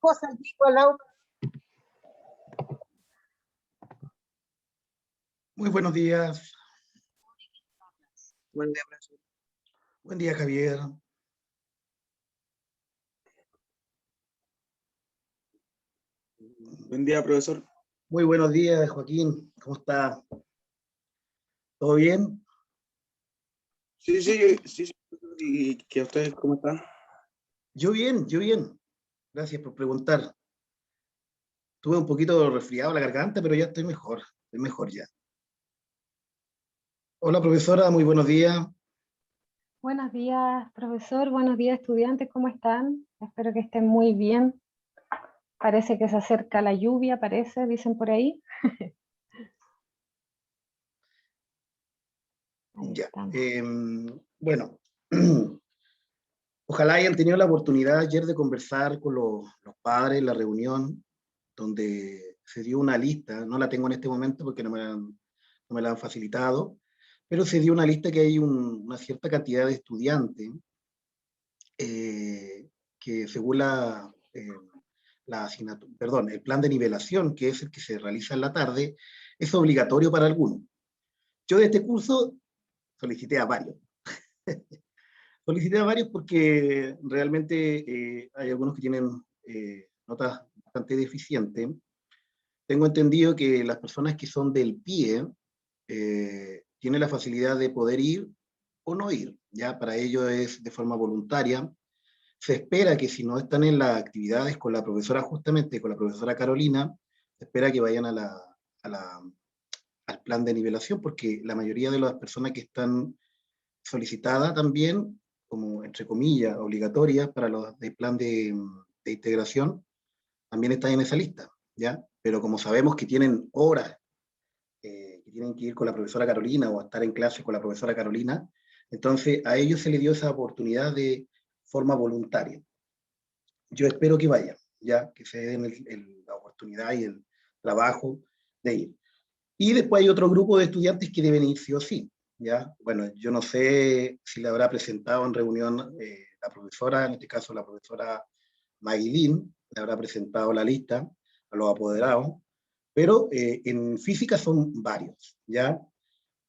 cosas digo al lado. Muy buenos días. Buen día, profesor. Buen día, Javier. Buen día, profesor. Muy buenos días, Joaquín. ¿Cómo está? ¿Todo bien? Sí. ¿Y que ustedes cómo están? Yo bien, yo bien. Gracias por preguntar. Tuve un poquito resfriado la garganta, pero ya estoy mejor ya. Hola, profesora, muy buenos días. Buenos días, profesor. Buenos días, estudiantes. ¿Cómo están? Espero que estén muy bien. Parece que se acerca la lluvia, dicen por ahí. Ahí Ya. estamos. Bueno, ojalá hayan tenido la oportunidad ayer de conversar con los padres en la reunión, donde se dio una lista, no la tengo en este momento porque no me la han facilitado, pero se dio una lista que hay una cierta cantidad de estudiantes que según el plan de nivelación, que es el que se realiza en la tarde, es obligatorio para algunos. Yo de este curso solicité a varios. Solicité a varios porque realmente hay algunos que tienen notas bastante deficientes. Tengo entendido que las personas que son del PIE tienen la facilidad de poder ir o no ir. Ya para ello es de forma voluntaria. Se espera que si no están en las actividades con la profesora, justamente con la profesora Carolina, se espera que vayan al plan de nivelación, porque la mayoría de las personas que están solicitadas también, como entre comillas, obligatorias para los del plan de integración, también están en esa lista, ¿ya? Pero como sabemos que tienen horas que tienen que ir con la profesora Carolina o estar en clase con la profesora Carolina, entonces a ellos se les dio esa oportunidad de forma voluntaria. Yo espero que vayan, ya que se den la oportunidad y el trabajo de ir. Y después hay otro grupo de estudiantes que deben ir sí o sí, ya. Bueno, yo no sé si le habrá presentado en reunión la profesora, en este caso la profesora Maguilín, le habrá presentado la lista a los apoderados, pero en física son varios, ¿ya?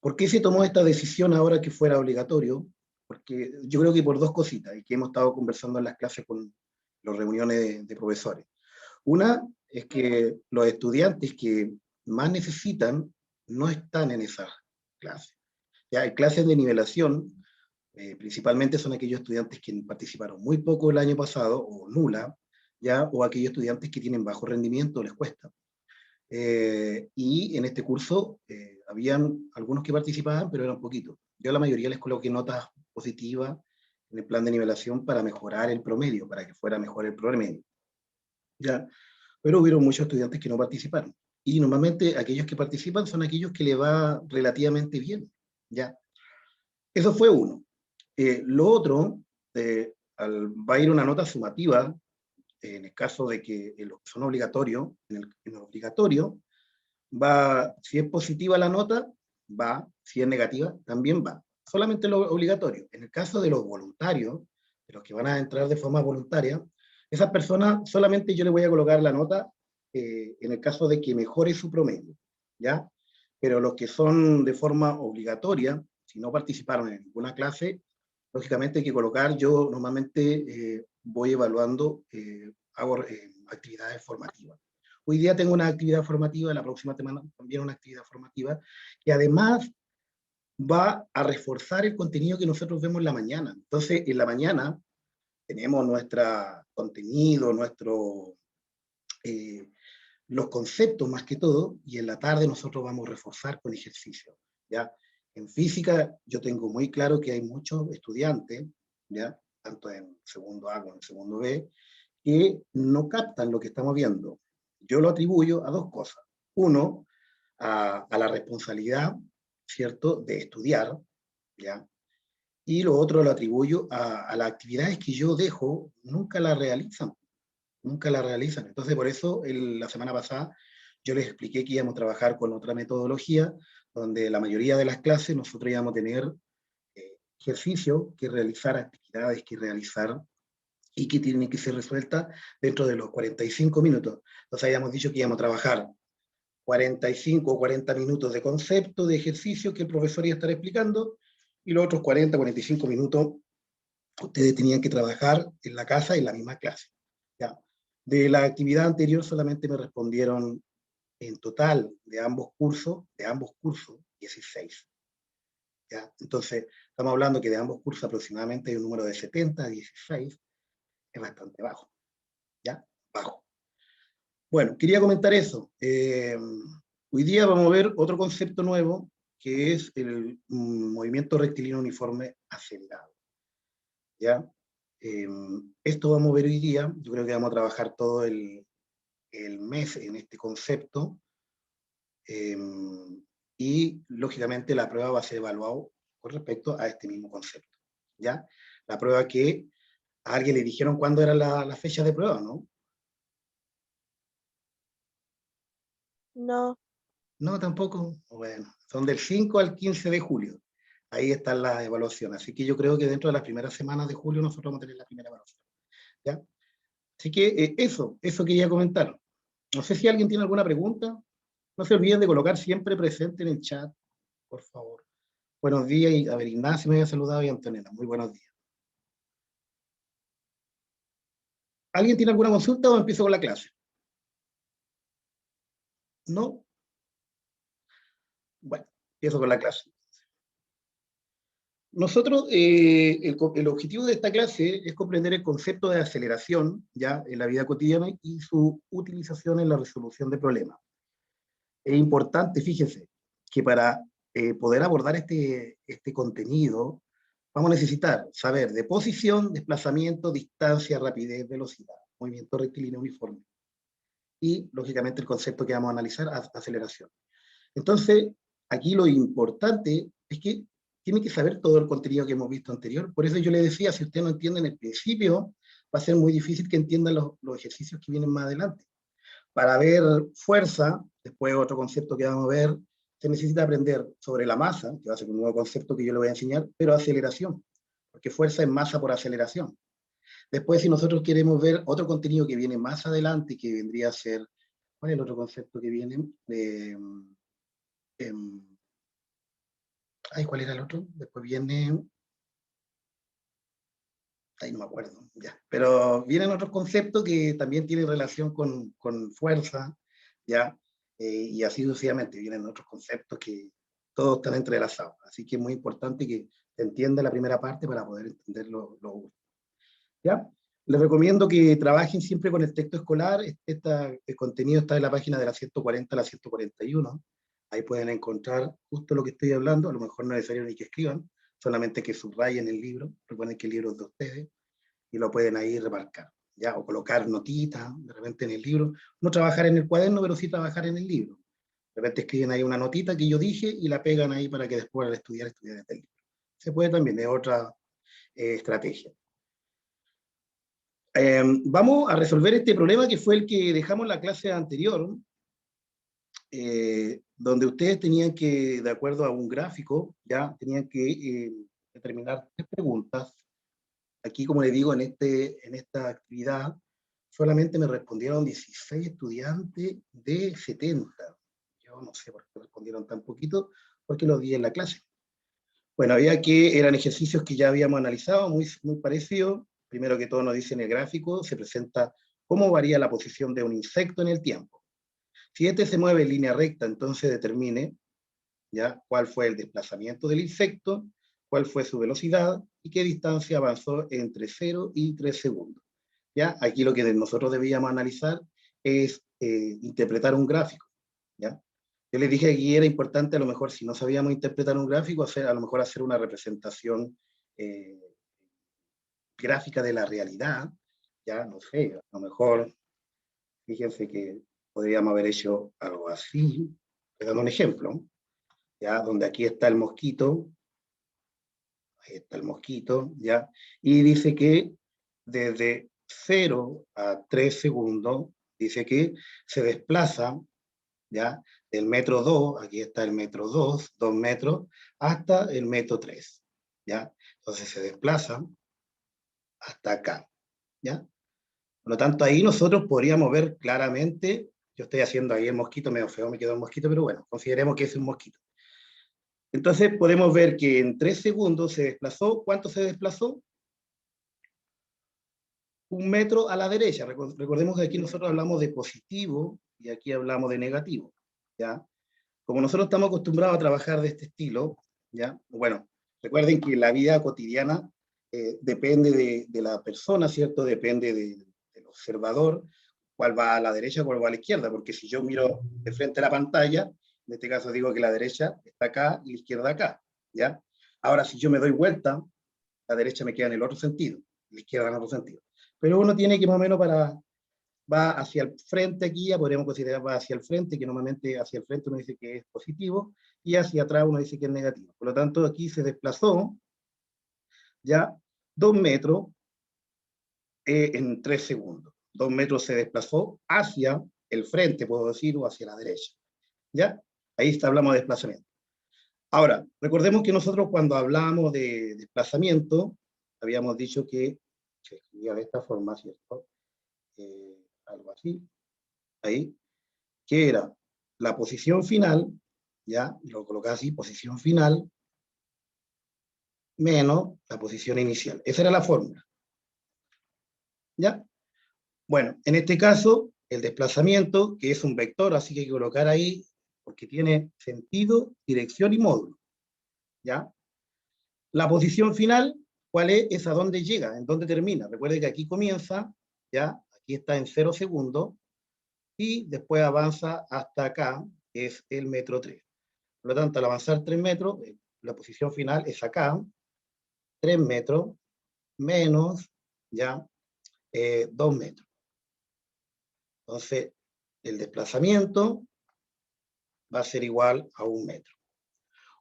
¿Por qué se tomó esta decisión ahora que fuera obligatorio? Porque yo creo que por dos cositas, y que hemos estado conversando en las clases con las reuniones de profesores. Una es que los estudiantes que más necesitan no están en esas clases. Ya hay clases de nivelación, principalmente son aquellos estudiantes que participaron muy poco el año pasado, o nula, ya, o aquellos estudiantes que tienen bajo rendimiento, les cuesta. Y en este curso habían algunos que participaban, pero eran poquitos. Yo a la mayoría les coloqué notas positivas en el plan de nivelación para mejorar el promedio, para que fuera mejor el promedio. ¿Ya? Pero hubieron muchos estudiantes que no participaron. Y normalmente aquellos que participan son aquellos que le va relativamente bien. ¿Ya? Eso fue uno. Lo otro, va a ir una nota sumativa, en el caso de que los que son obligatorios, en el obligatorio, va, si es positiva la nota, va, si es negativa, también va. Solamente lo obligatorio. En el caso de los voluntarios, de los que van a entrar de forma voluntaria, esas personas solamente yo le voy a colocar la nota en el caso de que mejore su promedio, ¿ya? Pero los que son de forma obligatoria, si no participaron en ninguna clase, lógicamente hay que colocar, yo normalmente voy evaluando, hago actividades formativas. Hoy día tengo una actividad formativa, la próxima semana también una actividad formativa, que además va a reforzar el contenido que nosotros vemos en la mañana. Entonces, en la mañana tenemos nuestro contenido, los conceptos más que todo, y en la tarde nosotros vamos a reforzar con ejercicios, ¿ya? En física yo tengo muy claro que hay muchos estudiantes, ¿ya? Tanto en segundo A como en segundo B, que no captan lo que estamos viendo. Yo lo atribuyo a dos cosas. Uno, a la responsabilidad, ¿cierto?, de estudiar, ¿ya? Y lo otro lo atribuyo a las actividades que yo dejo, nunca las realizan, nunca la realizan. Entonces, por eso, la semana pasada, yo les expliqué que íbamos a trabajar con otra metodología, donde la mayoría de las clases nosotros íbamos a tener ejercicios que realizar, actividades que realizar, y que tienen que ser resueltas dentro de los 45 minutos. Entonces habíamos dicho que íbamos a trabajar 45 o 40 minutos de concepto, de ejercicio que el profesor iba a estar explicando, y los otros 40, 45 minutos ustedes tenían que trabajar en la casa en la misma clase. ¿Ya? De la actividad anterior solamente me respondieron en total de ambos cursos, 16. ¿Ya? Entonces, estamos hablando que de ambos cursos aproximadamente hay un número de 70 a 16, es bastante bajo. ¿Ya? Bajo. Bueno, quería comentar eso. Hoy día vamos a ver otro concepto nuevo, que es el movimiento rectilíneo uniforme acelerado. ¿Ya? Esto vamos a ver hoy día. Yo creo que vamos a trabajar todo el mes en este concepto. Y, lógicamente, la prueba va a ser evaluada con respecto a este mismo concepto. ¿Ya? La prueba que a alguien le dijeron cuándo era la fecha de prueba, ¿no? No, No, tampoco. Bueno, son del 5 al 15 de julio. Ahí está la evaluación. Así que yo creo que dentro de las primeras semanas de julio nosotros vamos a tener la primera evaluación. ¿Ya? Así que eso quería comentar. No sé si alguien tiene alguna pregunta. No se olviden de colocar siempre presente en el chat, por favor. Buenos días, y a ver, Ignacio me había saludado y Antonella. Muy buenos días. ¿Alguien tiene alguna consulta o empiezo con la clase? ¿No? Bueno, empiezo con la clase. Nosotros, el objetivo de esta clase es comprender el concepto de aceleración ya en la vida cotidiana y su utilización en la resolución de problemas. Es importante, fíjense, que para poder abordar este contenido, vamos a necesitar saber de posición, desplazamiento, distancia, rapidez, velocidad, movimiento rectilíneo uniforme. Y, lógicamente, el concepto que vamos a analizar, aceleración. Entonces, aquí lo importante es que tiene que saber todo el contenido que hemos visto anterior. Por eso yo le decía, si usted no entiende en el principio, va a ser muy difícil que entienda los ejercicios que vienen más adelante. Para ver fuerza, después otro concepto que vamos a ver, se necesita aprender sobre la masa, que va a ser un nuevo concepto que yo le voy a enseñar, pero aceleración, porque fuerza es masa por aceleración. Después, si nosotros queremos ver otro contenido que viene más adelante, que vendría a ser, ¿cuál es el otro concepto que viene? ¿Cuál era el otro? Después viene, no me acuerdo, ya. Pero vienen otros conceptos que también tienen relación con fuerza, ya, y así sucesivamente. Vienen otros conceptos que todos están entrelazados. Así que es muy importante que se entienda la primera parte para poder entender lo último. ¿Ya? Les recomiendo que trabajen siempre con el texto escolar. El contenido está en la página de la 140 a la 141. Ahí pueden encontrar justo lo que estoy hablando. A lo mejor no es necesario ni que escriban, solamente que subrayen el libro. Recuerden que el libro es de ustedes y lo pueden ahí remarcar, ¿ya? O colocar notitas de repente en el libro. No trabajar en el cuaderno, pero sí trabajar en el libro. De repente escriben ahí una notita que yo dije y la pegan ahí para que después al estudiar desde el libro. Se puede también, es otra estrategia. Vamos a resolver este problema que fue el que dejamos en la clase anterior, donde ustedes tenían que, de acuerdo a un gráfico, ya tenían que determinar 3 preguntas. Aquí, como les digo, en esta actividad, solamente me respondieron 16 estudiantes de 70. Yo no sé por qué respondieron tan poquito, porque los di en la clase. Bueno, eran ejercicios que ya habíamos analizado, muy parecidos. Primero que todo nos dice en el gráfico, se presenta cómo varía la posición de un insecto en el tiempo. Si este se mueve en línea recta, entonces determine ya cuál fue el desplazamiento del insecto, cuál fue su velocidad y qué distancia avanzó entre 0 y 3 segundos. ¿Ya? Aquí lo que nosotros debíamos analizar es interpretar un gráfico. ¿Ya? Yo les dije que aquí era importante, a lo mejor, si no sabíamos interpretar un gráfico, a lo mejor hacer una representación gráfica de la realidad, ya, no sé, a lo mejor, fíjense que podríamos haber hecho algo así, les damos un ejemplo, ya, donde aquí está el mosquito, ahí está el mosquito, ya, y dice que desde 0 a 3 segundos, dice que se desplaza, ya, del metro 2, aquí está el metro 2, 2 metros, hasta el metro 3, ya, entonces se desplaza hasta acá, ¿ya? Por lo tanto, ahí nosotros podríamos ver claramente, yo estoy haciendo ahí el mosquito, medio feo me quedó el mosquito, pero bueno, consideremos que es un mosquito. Entonces podemos ver que en 3 segundos se desplazó, ¿cuánto se desplazó? 1 metro a la derecha. Recordemos que aquí nosotros hablamos de positivo y aquí hablamos de negativo, ¿ya? Como nosotros estamos acostumbrados a trabajar de este estilo, ¿ya? Bueno, recuerden que la vida cotidiana depende de la persona, ¿cierto? Depende del observador, cuál va a la derecha, cuál va a la izquierda, porque si yo miro de frente a la pantalla, en este caso digo que la derecha está acá y la izquierda acá, ¿ya? Ahora, si yo me doy vuelta, la derecha me queda en el otro sentido, la izquierda en el otro sentido. Pero uno tiene que más o menos va hacia el frente aquí, ya podríamos considerar va hacia el frente, que normalmente hacia el frente uno dice que es positivo, y hacia atrás uno dice que es negativo. Por lo tanto, aquí se desplazó ya 2 metros en 3 segundos. 2 metros se desplazó hacia el frente, puedo decir, o hacia la derecha. ¿Ya? Ahí está, hablamos de desplazamiento. Ahora, recordemos que nosotros cuando hablamos de desplazamiento, habíamos dicho que se escribía de esta forma, ¿cierto? Algo así, ahí, que era la posición final, ya, lo colocaba así, posición final, menos la posición inicial. Esa era la fórmula. ¿Ya? Bueno, en este caso, el desplazamiento, que es un vector, así que hay que colocar ahí, porque tiene sentido, dirección y módulo. ¿Ya? La posición final, ¿cuál es? Es a dónde llega, en dónde termina. Recuerde que aquí comienza, ¿ya? Aquí está en 0 segundos, y después avanza hasta acá, que es el metro 3. Por lo tanto, al avanzar 3 metros, la posición final es acá, 3 metros, menos, ya, 2 metros. Entonces, el desplazamiento va a ser igual a 1 metro.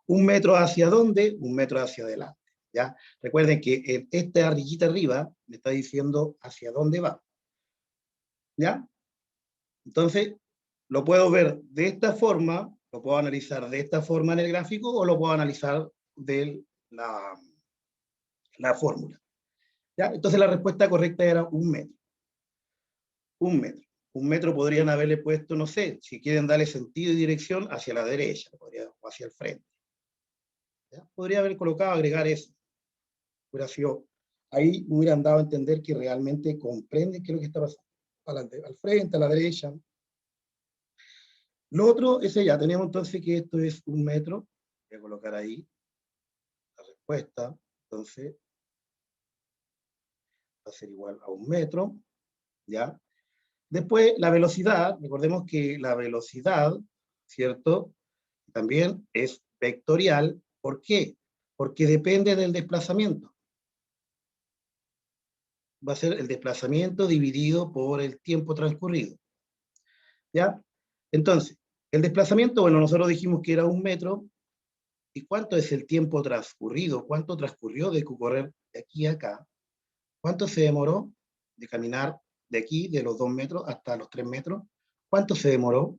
¿1 metro hacia dónde? 1 metro hacia adelante. ¿Ya? Recuerden que esta rayita arriba me está diciendo hacia dónde va. ¿Ya? Entonces, lo puedo ver de esta forma, lo puedo analizar de esta forma en el gráfico o lo puedo analizar de la fórmula. ¿Ya? Entonces, la respuesta correcta era 1 metro. 1 metro. 1 metro podrían haberle puesto, no sé, si quieren darle sentido y dirección hacia la derecha o hacia el frente. ¿Ya? Podría haber colocado, agregar eso. Hubiera sido, ahí hubieran dado a entender que realmente comprenden qué es lo que está pasando. Al frente, a la derecha. Lo otro es ya, tenemos entonces que esto es 1 metro. Voy a colocar ahí la respuesta. Entonces, va a ser igual a 1 metro. ¿Ya? Después, la velocidad, recordemos que la velocidad, ¿cierto? También es vectorial. ¿Por qué? Porque depende del desplazamiento. Va a ser el desplazamiento dividido por el tiempo transcurrido. ¿Ya? Entonces, el desplazamiento, bueno, nosotros dijimos que era 1 metro. ¿Y cuánto es el tiempo transcurrido? ¿Cuánto transcurrió de correr de aquí a acá? ¿Cuánto se demoró de caminar de aquí, de los 2 metros hasta los 3 metros? ¿Cuánto se demoró?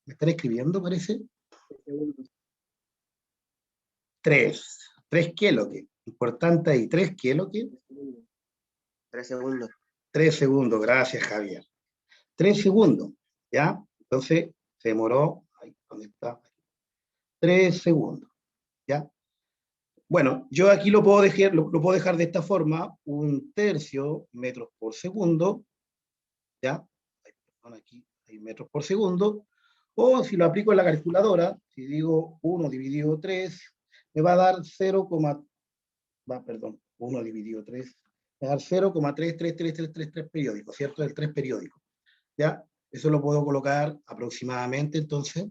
¿Me están escribiendo, parece? 3. 3 qué lo que. Importante ahí. 3 qué lo que. 3 segundos. 3 segundos. Gracias, Javier. 3 segundos. ¿Ya? Entonces, se demoró. Ahí, ¿dónde está? 3 segundos. ¿Ya? Bueno, yo aquí lo puedo dejar de esta forma, 1/3 metros por segundo, ¿ya? Aquí hay metros por segundo, o si lo aplico en la calculadora, si digo 1 dividido 3, me va a dar 1 dividido 3, me va a dar 0,33333 periódicos, ¿cierto? El 3 periódico, ¿ya? Eso lo puedo colocar aproximadamente, entonces,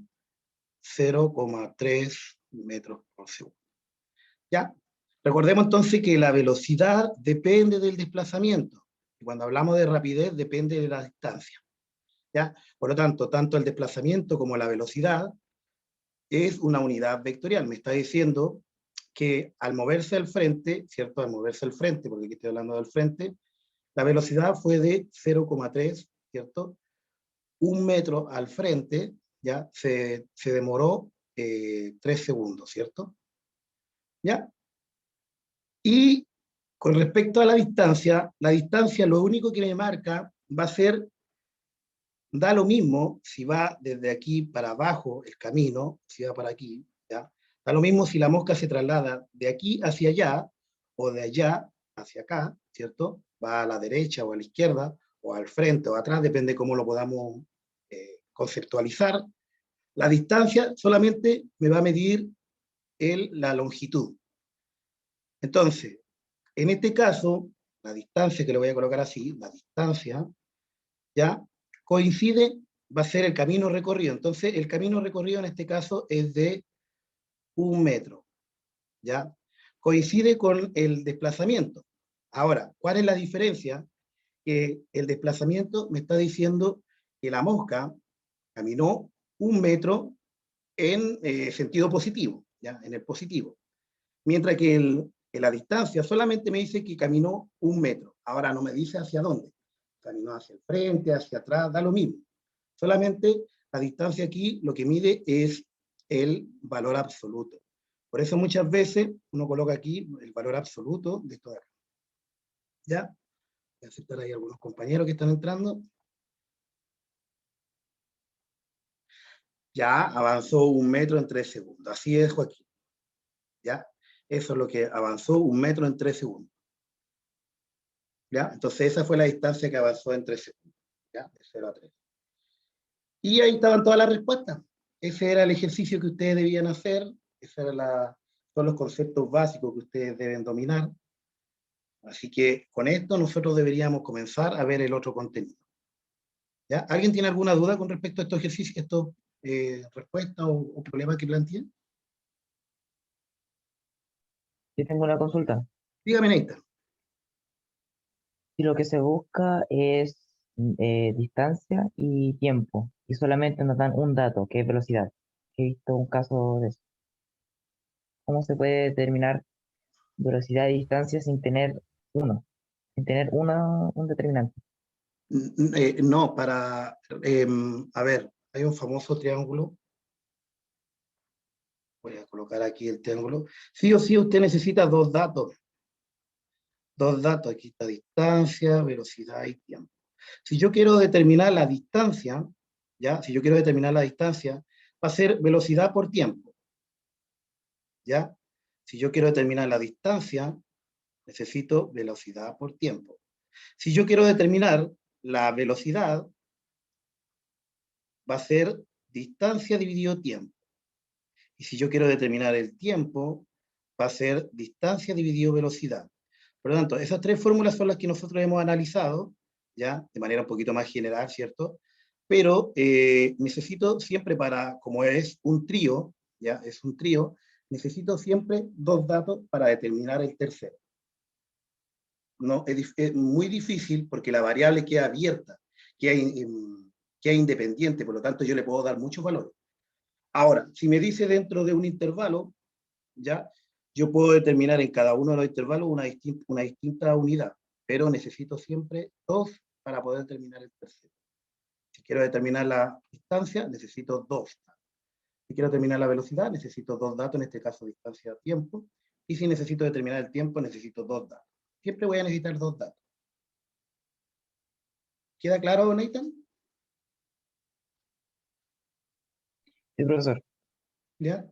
0,3 metros por segundo, ¿ya? Recordemos entonces que la velocidad depende del desplazamiento. Y cuando hablamos de rapidez, depende de la distancia. ¿Ya? Por lo tanto, tanto el desplazamiento como la velocidad es una unidad vectorial. Me está diciendo que al moverse al frente, ¿cierto? Al moverse al frente, porque aquí estoy hablando del frente, la velocidad fue de 0,3, ¿cierto? 1 metro al frente, ¿ya? Se demoró 3 segundos, ¿cierto? ¿Ya? Y Con respecto a la distancia lo único que me marca va a ser, da lo mismo si va desde aquí para abajo el camino, si va para aquí, ¿ya? Da lo mismo si la mosca se traslada de aquí hacia allá o de allá hacia acá, ¿cierto? Va a la derecha o a la izquierda o al frente o atrás, depende cómo lo podamos conceptualizar. La distancia solamente me va a medir la longitud. Entonces, en este caso, la distancia, que le voy a colocar así, la distancia, ¿ya? Coincide, va a ser el camino recorrido. Entonces, el camino recorrido en este caso es de 1 metro, ¿ya? Coincide con el desplazamiento. Ahora, ¿cuál es la diferencia? Que el desplazamiento me está diciendo que la mosca caminó 1 metro en sentido positivo, ¿ya? En el positivo. Mientras que la distancia solamente me dice que caminó 1 metro. Ahora no me dice hacia dónde. Caminó hacia el frente, hacia atrás, da lo mismo. Solamente la distancia aquí lo que mide es el valor absoluto. Por eso muchas veces uno coloca aquí el valor absoluto de esto de acá. ¿Ya? Voy a aceptar ahí algunos compañeros que están entrando. Ya avanzó 1 metro en 3 segundos. Así es, Joaquín. ¿Ya? Eso es lo que avanzó 1 metro en 3 segundos. ¿Ya? Entonces esa fue la distancia que avanzó en 3 segundos. ¿Ya? De 0 a 3. Y ahí estaban todas las respuestas. Ese era el ejercicio que ustedes debían hacer. Son los conceptos básicos que ustedes deben dominar. Así que con esto nosotros deberíamos comenzar a ver el otro contenido. ¿Ya? ¿Alguien tiene alguna duda con respecto a estos ejercicios, respuestas o problemas que plantean? Yo tengo una consulta. Dígame, Neita. Si lo que se busca es distancia y tiempo, y solamente nos dan un dato, que es velocidad, he visto un caso de eso. ¿Cómo se puede determinar velocidad y distancia sin tener un determinante? No, a ver, hay un famoso triángulo. Voy a colocar aquí el triángulo. Sí o sí usted necesita dos datos. Dos datos, aquí está distancia, velocidad y tiempo. Si yo quiero determinar la distancia, ¿ya? Si yo quiero determinar la distancia, va a ser velocidad por tiempo, ¿ya? Si yo quiero determinar la distancia, necesito velocidad por tiempo. Si yo quiero determinar la velocidad, va a ser distancia dividido tiempo. Y si yo quiero determinar el tiempo, va a ser distancia dividido velocidad. Por lo tanto, esas tres fórmulas son las que nosotros hemos analizado, ya, de manera un poquito más general, ¿cierto? Pero necesito siempre como es un trío, ya, es un trío, necesito siempre dos datos para determinar el tercero. No, es muy difícil porque la variable queda abierta, queda independiente, por lo tanto yo le puedo dar muchos valores. Ahora, si me dice dentro de un intervalo, ya, yo puedo determinar en cada uno de los intervalos una distinta unidad, pero necesito siempre dos para poder determinar el tercero. Si quiero determinar la distancia, necesito dos. Si quiero determinar la velocidad, necesito dos datos, en este caso distancia-tiempo. Y si necesito determinar el tiempo, necesito dos datos. Siempre voy a necesitar dos datos. ¿Queda claro, Nathan? Sí, profesor. ¿Ya?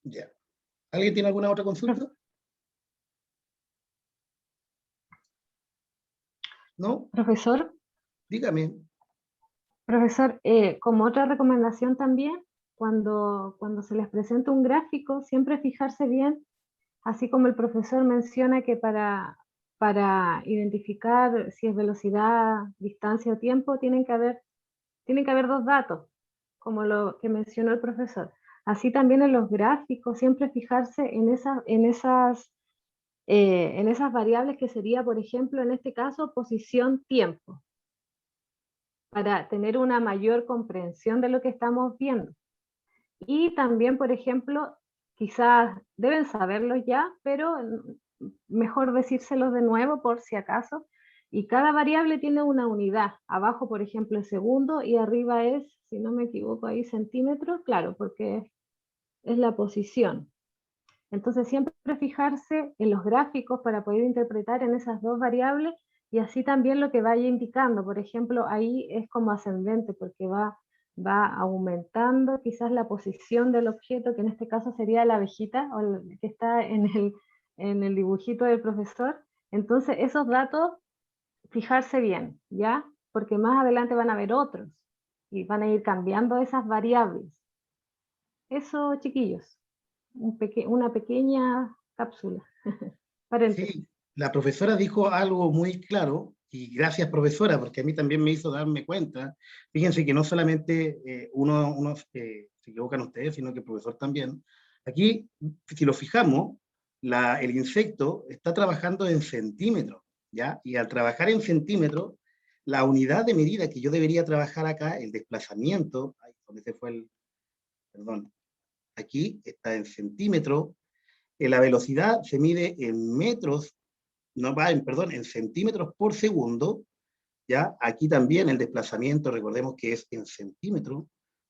Ya. ¿Alguien tiene alguna otra consulta? ¿No? Profesor, Dígame. como otra recomendación también, cuando se les presenta un gráfico, siempre fijarse bien, así como el profesor menciona que para identificar si es velocidad, distancia o tiempo, tienen que haber dos datos, como lo que mencionó el profesor. Así también en los gráficos, siempre fijarse en esas variables que sería, por ejemplo, en este caso, posición-tiempo, para tener una mayor comprensión de lo que estamos viendo. Y también, por ejemplo, quizás deben saberlo ya, pero mejor decírselos de nuevo por si acaso. Y cada variable tiene una unidad. Abajo, por ejemplo, es segundo y arriba es, si no me equivoco, ahí centímetros, claro, porque es la posición. Entonces siempre fijarse en los gráficos para poder interpretar en esas dos variables y así también lo que vaya indicando. Por ejemplo, ahí es como ascendente porque va aumentando quizás la posición del objeto, que en este caso sería la abejita o el que está en el dibujito del profesor. Entonces esos datos, fijarse bien, ¿ya? Porque más adelante van a haber otros y van a ir cambiando esas variables. Eso, chiquillos, una pequeña cápsula. Paréntesis. Sí, la profesora dijo algo muy claro, y gracias profesora, porque a mí también me hizo darme cuenta. Fíjense que no solamente uno se equivocan ustedes, sino que el profesor también. Aquí, si lo fijamos, el insecto está trabajando en centímetros, ¿ya? Y al trabajar en centímetros, la unidad de medida que yo debería trabajar acá, el desplazamiento, ay, ¿dónde se fue el? Perdón, aquí está en centímetros, la velocidad se mide en metros, no va en, perdón, en centímetros por segundo, ¿ya? Aquí también el desplazamiento, recordemos que es en centímetros,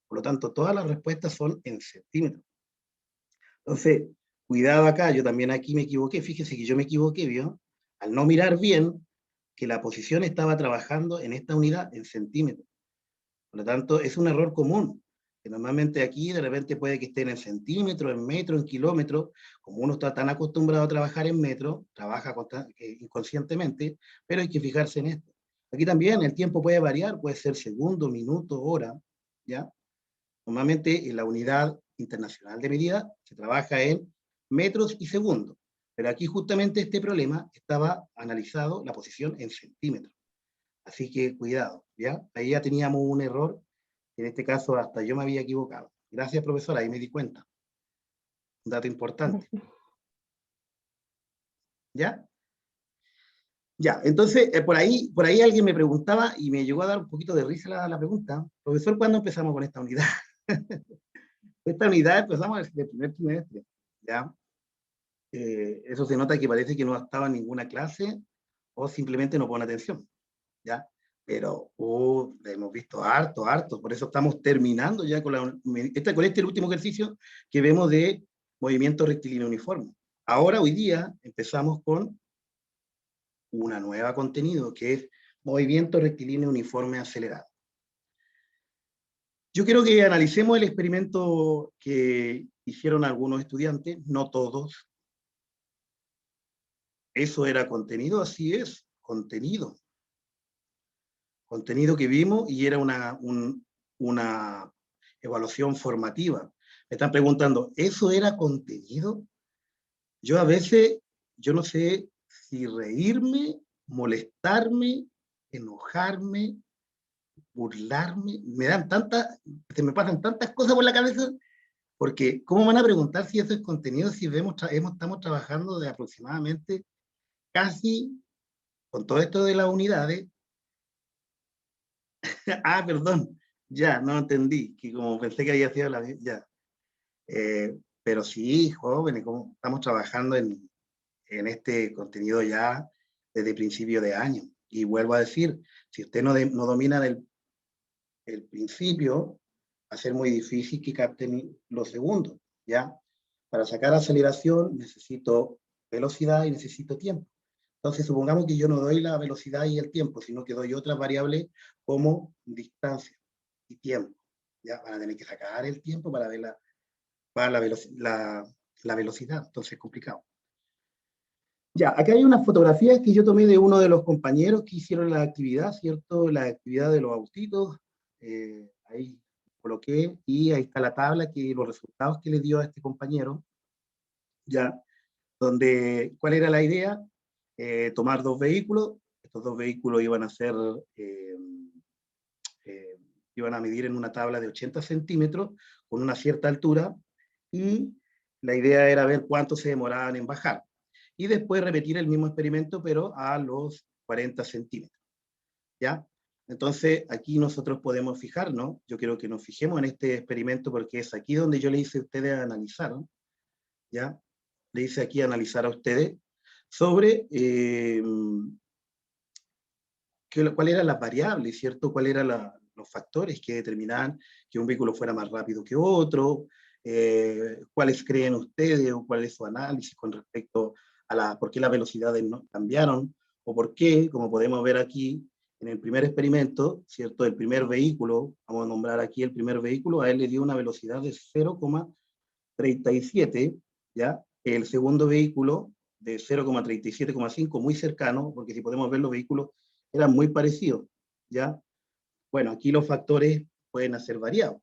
por lo tanto, todas las respuestas son en centímetros. Entonces, cuidado acá, yo también aquí me equivoqué, fíjese que yo me equivoqué, ¿vio? Al no mirar bien que la posición estaba trabajando en esta unidad en centímetros. Por lo tanto, es un error común, que normalmente aquí de repente puede que estén en centímetros, en metros, en kilómetros, como uno está tan acostumbrado a trabajar en metros, trabaja inconscientemente, pero hay que fijarse en esto. Aquí también el tiempo puede variar, puede ser segundo, minuto, hora, ¿ya? Normalmente en la unidad internacional de medida se trabaja en metros y segundos, pero aquí justamente este problema estaba analizado la posición en centímetros. Así que cuidado, ¿ya? Ahí ya teníamos un error, en este caso hasta yo me había equivocado. Gracias, profesora, ahí me di cuenta. Un dato importante, ¿ya? Ya, entonces, por ahí alguien me preguntaba y me llegó a dar un poquito de risa la pregunta. Profesor, ¿cuándo empezamos con esta unidad? Esta unidad empezamos desde el primer trimestre, ¿ya? Eso se nota que parece que no ha estado en ninguna clase o simplemente no pone atención, ¿ya? Pero hemos visto harto, por eso estamos terminando ya con con este el último ejercicio que vemos de movimiento rectilíneo uniforme. Ahora, hoy día, empezamos con una nueva contenido que es movimiento rectilíneo uniforme acelerado. Yo quiero que analicemos el experimento que hicieron algunos estudiantes, no todos. Eso era contenido, así es, contenido. Contenido que vimos y era una evaluación formativa. Me están preguntando, ¿eso era contenido? Yo a veces, yo no sé si reírme, molestarme, enojarme, burlarme, se me pasan tantas cosas por la cabeza, porque ¿cómo van a preguntar si eso es contenido si estamos trabajando de aproximadamente casi, con todo esto de las unidades, perdón, ya, no entendí, que como pensé que había sido ya. Pero sí, jóvenes, como estamos trabajando en este contenido ya desde principio de año. Y vuelvo a decir, si usted no domina el principio, va a ser muy difícil que capten los segundos, ¿ya? Para sacar aceleración necesito velocidad y necesito tiempo. Entonces, supongamos que yo no doy la velocidad y el tiempo, sino que doy otras variables como distancia y tiempo. Ya van a tener que sacar el tiempo para ver la velocidad, entonces es complicado. Ya, acá hay unas fotografías que yo tomé de uno de los compañeros que hicieron la actividad, ¿cierto? La actividad de los autitos. Ahí coloqué y ahí está la tabla, los resultados que le dio a este compañero. Ya, ¿cuál era la idea? Tomar dos vehículos. Estos dos vehículos iban a ser, iban a medir en una tabla de 80 centímetros con una cierta altura y la idea era ver cuánto se demoraban en bajar. Y después repetir el mismo experimento, pero a los 40 centímetros. ¿Ya? Entonces, aquí nosotros podemos fijarnos, yo quiero que nos fijemos en este experimento porque es aquí donde yo le hice a ustedes analizar, ¿ya? Le hice aquí analizar a ustedes sobre cuáles eran las variables, ¿cierto? Cuáles eran los factores que determinaban que un vehículo fuera más rápido que otro, ¿Cuáles creen ustedes o cuál es su análisis con respecto a por qué las velocidades no cambiaron? O por qué, como podemos ver aquí, en el primer experimento, ¿cierto? El primer vehículo, vamos a nombrar aquí el primer vehículo, a él le dio una velocidad de 0,37, ¿ya? El segundo vehículo de 0,37,5, muy cercano, porque si podemos ver los vehículos eran muy parecidos, ¿ya? Bueno, aquí los factores pueden ser variados.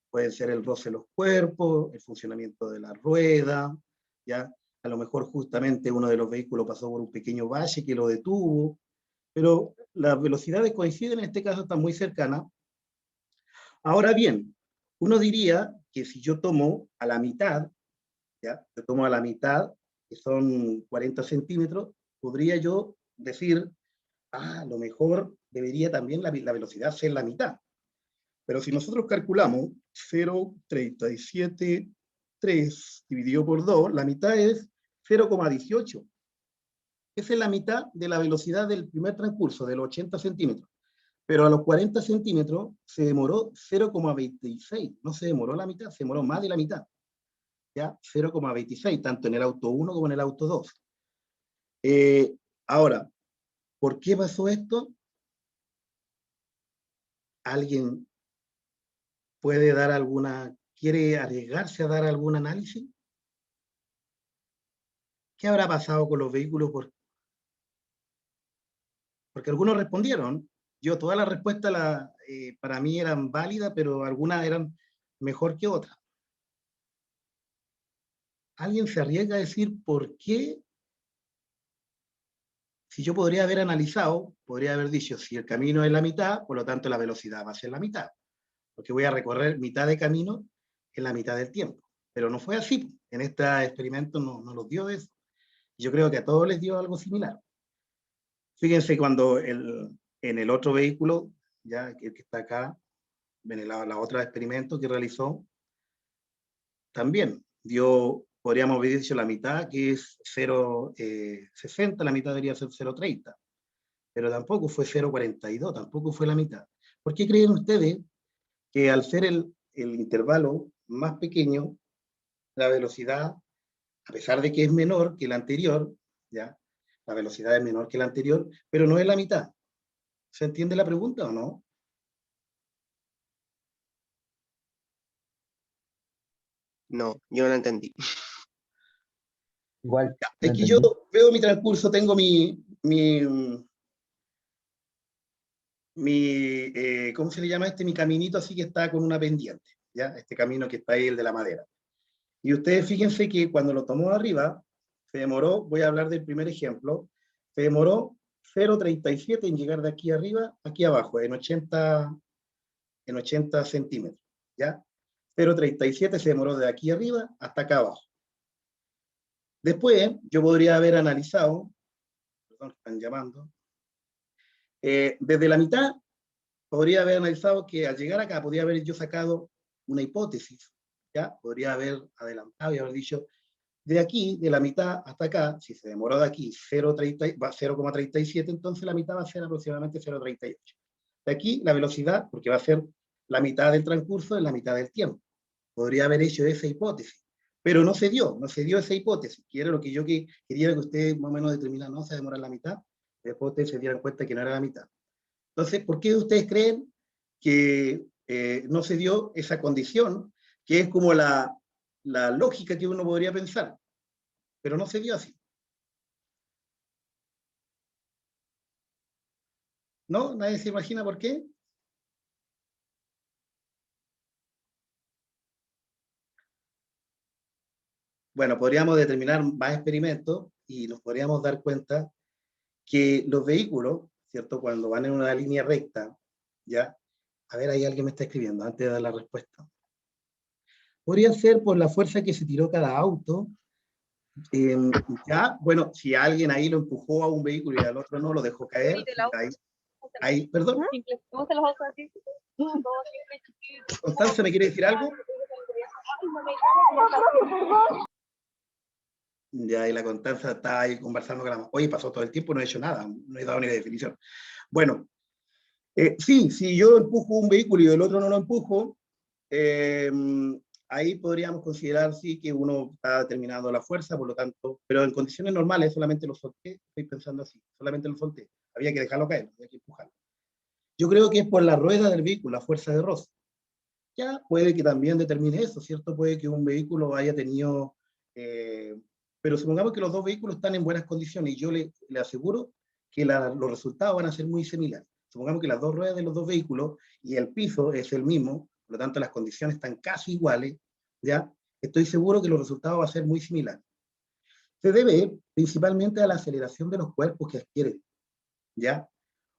Pueden ser el roce de los cuerpos, el funcionamiento de la rueda, ¿ya? A lo mejor justamente uno de los vehículos pasó por un pequeño valle que lo detuvo, pero las velocidades coinciden, en este caso están muy cercanas. Ahora bien, uno diría que si yo tomo a la mitad, ¿ya? Yo tomo a la mitad, que son 40 centímetros, podría yo decir, a lo mejor debería también la velocidad ser la mitad. Pero si nosotros calculamos 0,373 dividido por 2, la mitad es 0,18. Esa es la mitad de la velocidad del primer transcurso, de los 80 centímetros. Pero a los 40 centímetros se demoró 0,26. No se demoró la mitad, se demoró más de la mitad. ¿Ya? 0,26, tanto en el auto 1 como en el auto 2. Ahora, ¿por qué pasó esto? ¿Alguien puede dar quiere arriesgarse a dar algún análisis? ¿Qué habrá pasado con los vehículos? Porque algunos respondieron. Yo todas las respuestas para mí eran válidas, pero algunas eran mejor que otras. ¿Alguien se arriesga a decir por qué? Si yo podría haber analizado, podría haber dicho, si el camino es la mitad, por lo tanto la velocidad va a ser la mitad, porque voy a recorrer mitad de camino en la mitad del tiempo. Pero no fue así. En este experimento no nos dio eso. Yo creo que a todos les dio algo similar. Fíjense cuando en el otro vehículo, ya el que está acá, en la otra experimento que realizó, también podríamos haber dicho la mitad, que es 0,60, la mitad debería ser 0,30, pero tampoco fue 0,42, tampoco fue la mitad. ¿Por qué creen ustedes que al ser el intervalo más pequeño, la velocidad, a pesar de que es menor que la anterior, ¿ya? La velocidad es menor que la anterior, pero no es la mitad? ¿Se entiende la pregunta o no? No, yo no la entendí. Igual, Es ¿lo que yo entendí? veo mi transcurso, tengo ¿cómo se le llama este? Mi caminito así que está con una pendiente, ¿ya? Este camino que está ahí, el de la madera. Y ustedes fíjense que cuando lo tomó arriba, se demoró, voy a hablar del primer ejemplo, se demoró 0,37 en llegar de aquí arriba, aquí abajo, en 80 centímetros, ¿ya? 0,37 se demoró de aquí arriba hasta acá abajo. Después, yo podría haber analizado, perdón, están llamando, desde la mitad, podría haber analizado que al llegar acá, podría haber yo sacado una hipótesis, ¿ya? Podría haber adelantado y haber dicho, de aquí, de la mitad hasta acá, si se demoró de aquí 0,37, entonces la mitad va a ser aproximadamente 0,38. De aquí, la velocidad, porque va a ser la mitad del transcurso en la mitad del tiempo. Podría haber hecho esa hipótesis, pero no se dio esa hipótesis, que era lo que yo quería que ustedes más o menos determinaran, no, se demora la mitad, después ustedes se dieran cuenta que no era la mitad. Entonces, ¿por qué ustedes creen que no se dio esa condición, que es como la lógica que uno podría pensar, pero no se dio así? ¿No? ¿Nadie se imagina por qué? Bueno, podríamos determinar más experimentos y nos podríamos dar cuenta que los vehículos, ¿cierto? Cuando van en una línea recta, ¿ya? A ver, ahí alguien me está escribiendo antes de dar la respuesta. Podría ser por la fuerza que se tiró cada auto. Ya, bueno, si alguien ahí lo empujó a un vehículo y al otro no, lo dejó caer. Ahí, perdón. Constanza, ¿me quiere decir algo? Ya, y la Constanza está ahí conversando con la... Oye, pasó todo el tiempo, no he hecho nada, no he dado ni la definición. Bueno, sí, si yo empujo un vehículo y el otro no lo empujo, ahí podríamos considerar sí que uno está determinando la fuerza, por lo tanto, pero en condiciones normales solamente lo solté, estoy pensando así, solamente lo solté, había que dejarlo caer, había que empujarlo. Yo creo que es por la rueda del vehículo, la fuerza de roce. Ya puede que también determine eso, ¿cierto? Puede que un vehículo haya tenido, pero supongamos que los dos vehículos están en buenas condiciones y yo le aseguro que los resultados van a ser muy similares. Supongamos que las dos ruedas de los dos vehículos y el piso es el mismo, por lo tanto las condiciones están casi iguales, ¿ya? Estoy seguro que los resultados van a ser muy similares. Se debe principalmente a la aceleración de los cuerpos que adquieren, ¿ya?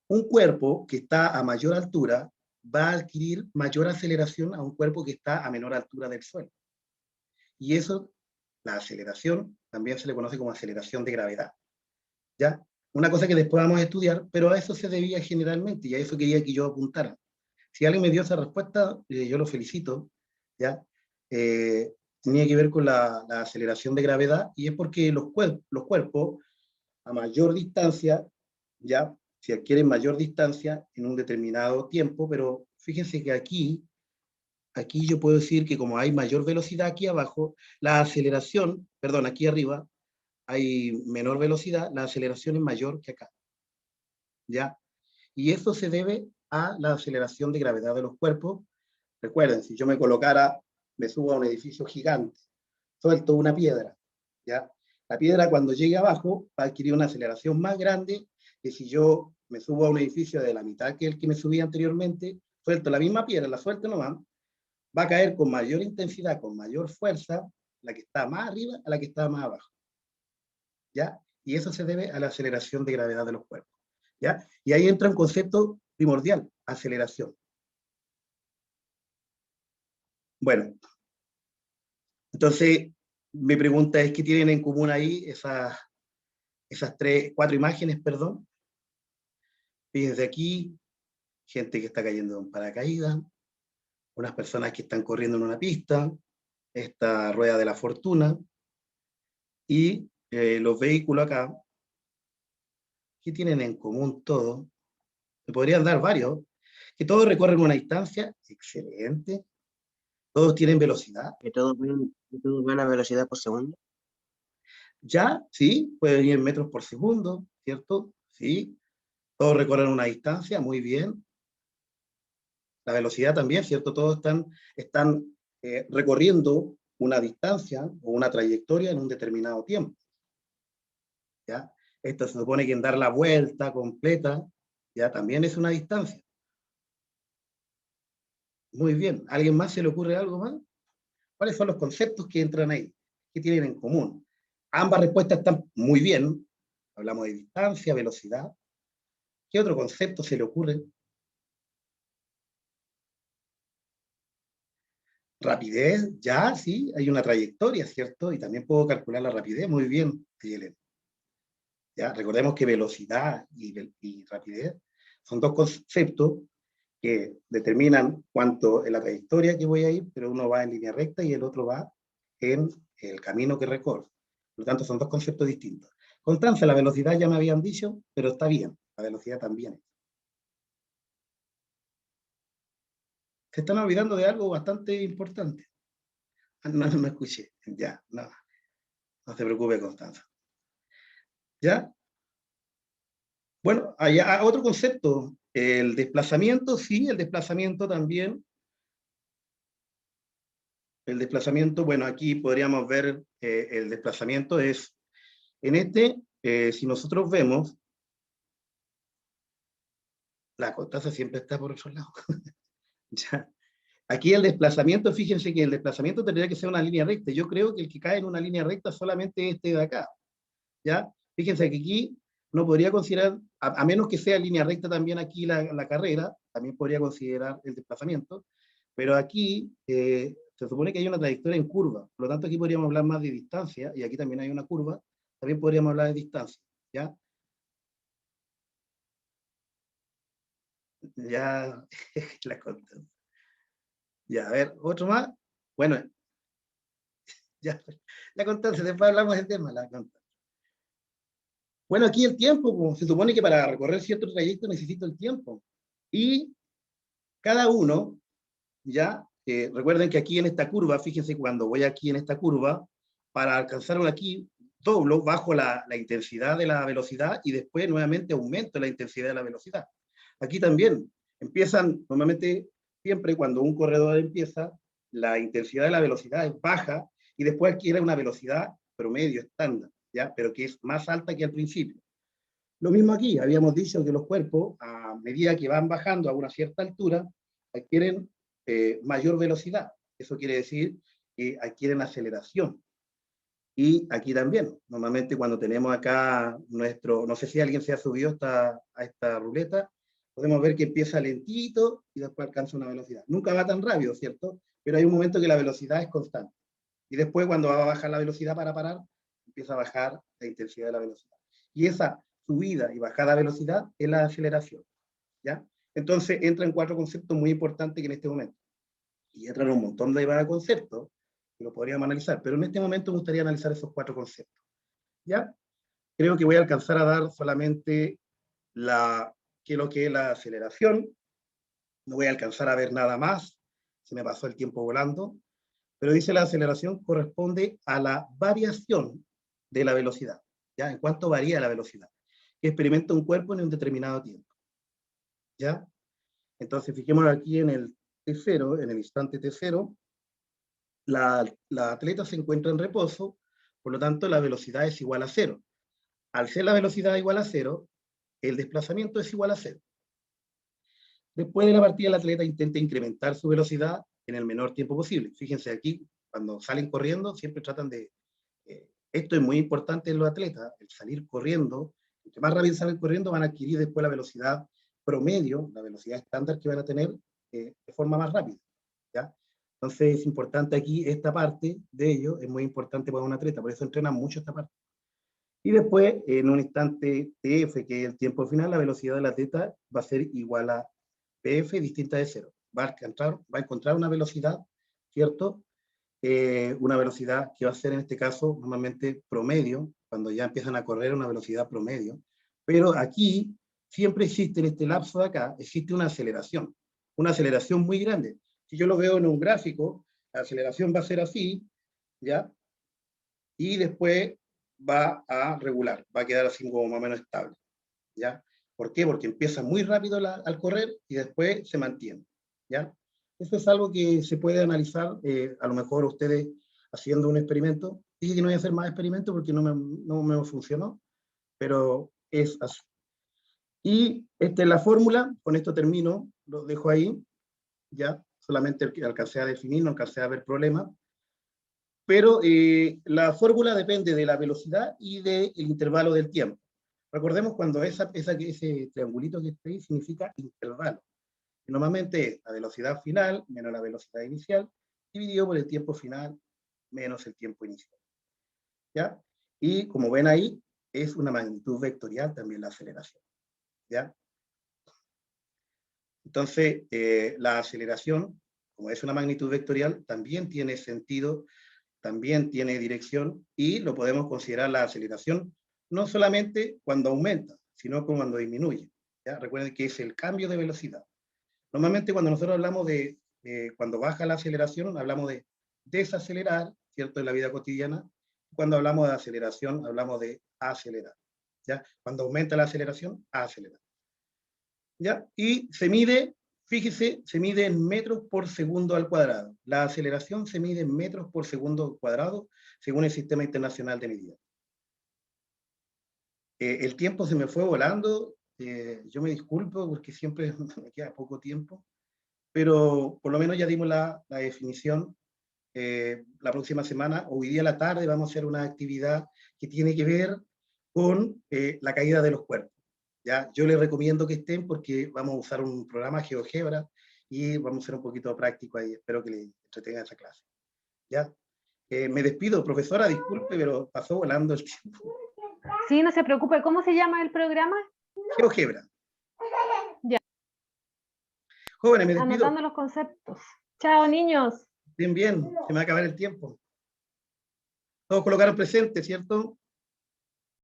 Un cuerpo que está a mayor altura va a adquirir mayor aceleración a un cuerpo que está a menor altura del suelo. Y eso, la aceleración, también se le conoce como aceleración de gravedad, ¿ya? Una cosa que después vamos a estudiar, pero a eso se debía generalmente, y a eso quería que yo apuntara. Si alguien me dio esa respuesta, yo lo felicito, ¿ya? Tenía que ver con la aceleración de gravedad, y es porque los cuerpos a mayor distancia, ¿ya? Se adquieren mayor distancia en un determinado tiempo, pero fíjense que aquí yo puedo decir que como hay mayor velocidad aquí abajo, la aceleración, perdón, aquí arriba hay menor velocidad, la aceleración es mayor que acá, ¿ya? Y eso se debe a la aceleración de gravedad de los cuerpos. Recuerden, si yo me colocara, me subo a un edificio gigante, suelto una piedra, ¿ya? La piedra cuando llegue abajo va a adquirir una aceleración más grande que si yo me subo a un edificio de la mitad que el que me subí anteriormente, suelto la misma piedra, la suelto nomás, va a caer con mayor intensidad, con mayor fuerza, la que está más arriba a la que está más abajo, ¿ya? Y eso se debe a la aceleración de gravedad de los cuerpos, ¿ya? Y ahí entra un concepto primordial, aceleración. Bueno, entonces mi pregunta es, ¿qué tienen en común ahí esas cuatro imágenes, perdón? Fíjense aquí, gente que está cayendo en paracaídas, unas personas que están corriendo en una pista, esta rueda de la fortuna, y los vehículos acá, ¿qué tienen en común todos? Me podrían dar varios, que todos recorren una distancia excelente, todos tienen velocidad, Que todos van a velocidad por segundo. ya, sí, pueden ir en metros por segundo, ¿cierto? Sí, todos recorren una distancia, muy bien. La velocidad también, ¿cierto? Todos están recorriendo una distancia o una trayectoria en un determinado tiempo, ¿ya? Esto se supone que en dar la vuelta completa, ya también es una distancia. Muy bien. ¿A alguien más se le ocurre algo más? ¿Cuáles son los conceptos que entran ahí? ¿Qué tienen en común? Ambas respuestas están muy bien. Hablamos de distancia, velocidad. ¿Qué otro concepto se le ocurre? Rapidez, ya, sí, hay una trayectoria, ¿cierto? Y también puedo calcular la rapidez. Muy bien, Ayelen. ¿Ya? Recordemos que velocidad y rapidez son dos conceptos que determinan cuánto es la trayectoria que voy a ir, pero uno va en línea recta y el otro va en el camino que recorre. Por lo tanto, son dos conceptos distintos. Constanza, la velocidad ya me habían dicho, pero está bien, la velocidad también. Se están olvidando de algo bastante importante. No me escuché, ya, no se preocupe, Constanza. ¿Ya? Bueno, hay otro concepto, el desplazamiento, sí, el desplazamiento también. El desplazamiento, bueno, aquí podríamos ver el desplazamiento es, si nosotros vemos, la Constanza siempre está por otro lado. Ya. Aquí el desplazamiento, fíjense que el desplazamiento tendría que ser una línea recta. Yo creo que el que cae en una línea recta solamente este de acá. ¿Ya? Fíjense que aquí no podría considerar, a menos que sea línea recta también aquí la carrera, también podría considerar el desplazamiento, pero aquí se supone que hay una trayectoria en curva, por lo tanto aquí podríamos hablar más de distancia, y aquí también hay una curva, también podríamos hablar de distancia, ¿ya? Ya, la Constanza. Ya, a ver, otro más. Bueno, ya, la Constanza, después hablamos del tema, la Constanza. Bueno, aquí el tiempo, pues, se supone que para recorrer cierto trayecto necesito el tiempo. Y cada uno, ya, recuerden que aquí en esta curva, fíjense cuando voy aquí en esta curva, para alcanzarlo aquí, doblo, bajo la intensidad de la velocidad y después nuevamente aumento la intensidad de la velocidad. Aquí también empiezan, normalmente, siempre cuando un corredor empieza, la intensidad de la velocidad es baja y después adquiere una velocidad promedio estándar, ¿ya? Pero que es más alta que al principio. Lo mismo aquí, habíamos dicho que los cuerpos, a medida que van bajando a una cierta altura, adquieren mayor velocidad. Eso quiere decir que adquieren aceleración. Y aquí también, normalmente cuando tenemos acá nuestro, no sé si alguien se ha subido a esta ruleta, podemos ver que empieza lentito y después alcanza una velocidad. Nunca va tan rápido, ¿cierto? Pero hay un momento que la velocidad es constante. Y después cuando va a bajar la velocidad para parar, empieza a bajar la intensidad de la velocidad. Y esa subida y bajada de velocidad es la aceleración, ¿ya? Entonces entran 4 conceptos muy importantes que en este momento. Y entran un montón de conceptos que lo podríamos analizar, pero en este momento me gustaría analizar esos 4 conceptos, ¿ya? Creo que voy a alcanzar a dar solamente lo que es la aceleración, no voy a alcanzar a ver nada más, se me pasó el tiempo volando, pero dice la aceleración corresponde a la variación de la velocidad, ¿ya? En cuánto varía la velocidad que experimenta un cuerpo en un determinado tiempo, ¿ya? Entonces, fijémonos aquí en el T0, en el instante T0, la atleta se encuentra en reposo, por lo tanto la velocidad es igual a 0. Al ser la velocidad igual a 0, el desplazamiento es igual a 0. Después de la partida, el atleta intenta incrementar su velocidad en el menor tiempo posible. Fíjense aquí, cuando salen corriendo, siempre tratan de... esto es muy importante en los atletas, el salir corriendo. Entre más rápido salen corriendo, van a adquirir después la velocidad promedio, la velocidad estándar que van a tener de forma más rápida, ¿ya? Entonces es importante aquí esta parte de ello, es muy importante para un atleta, por eso entrenan mucho esta parte. Y después, en un instante TF, que es el tiempo final, la velocidad del atleta va a ser igual a PF distinta de 0. Va a encontrar una velocidad, ¿cierto? Una velocidad que va a ser en este caso normalmente promedio, cuando ya empiezan a correr una velocidad promedio. Pero aquí siempre existe, en este lapso de acá, existe una aceleración muy grande. Si yo lo veo en un gráfico, la aceleración va a ser así, ¿ya? Y después va a regular, va a quedar así como más o menos estable, ¿ya? ¿Por qué? Porque empieza muy rápido al correr y después se mantiene, ¿ya? Eso es algo que se puede analizar, a lo mejor ustedes haciendo un experimento. Dije que no voy a hacer más experimentos porque no me funcionó, pero es así. Y esta es la fórmula, con esto termino, lo dejo ahí, ya, solamente alcancé a definir, no alcancé a ver problemas, pero la fórmula depende de la velocidad y del intervalo del tiempo. Recordemos cuando ese triangulito que está ahí significa intervalo. Normalmente es la velocidad final menos la velocidad inicial, dividido por el tiempo final menos el tiempo inicial, ¿ya? Y como ven ahí, es una magnitud vectorial también la aceleración, ¿ya? Entonces, la aceleración, como es una magnitud vectorial, también tiene sentido, también tiene dirección, y lo podemos considerar la aceleración no solamente cuando aumenta, sino cuando disminuye, ¿ya? Recuerden que es el cambio de velocidad. Normalmente cuando nosotros hablamos de cuando baja la aceleración, hablamos de desacelerar, ¿cierto? En la vida cotidiana. Cuando hablamos de aceleración, hablamos de acelerar, ¿ya? Cuando aumenta la aceleración, acelerar, ¿ya? Y se mide, fíjese, se mide en metros por segundo al cuadrado. La aceleración se mide en metros por segundo al cuadrado, según el Sistema Internacional de Medida. El tiempo se me fue volando, yo me disculpo porque siempre me queda poco tiempo, pero por lo menos ya dimos la definición. La próxima semana, hoy día a la tarde, vamos a hacer una actividad que tiene que ver con la caída de los cuerpos, ¿ya? Yo les recomiendo que estén porque vamos a usar un programa GeoGebra y vamos a hacer un poquito práctico ahí. Espero que les entretenga esa clase, ¿ya? Me despido, profesora, disculpe, pero pasó volando el tiempo. Sí, no se preocupe. ¿Cómo se llama el programa? GeoGebra. Ya. Jóvenes, me despido. Anotando los conceptos. Chao, niños. Bien, bien, se me va a acabar el tiempo. Todos colocaron presente, ¿cierto?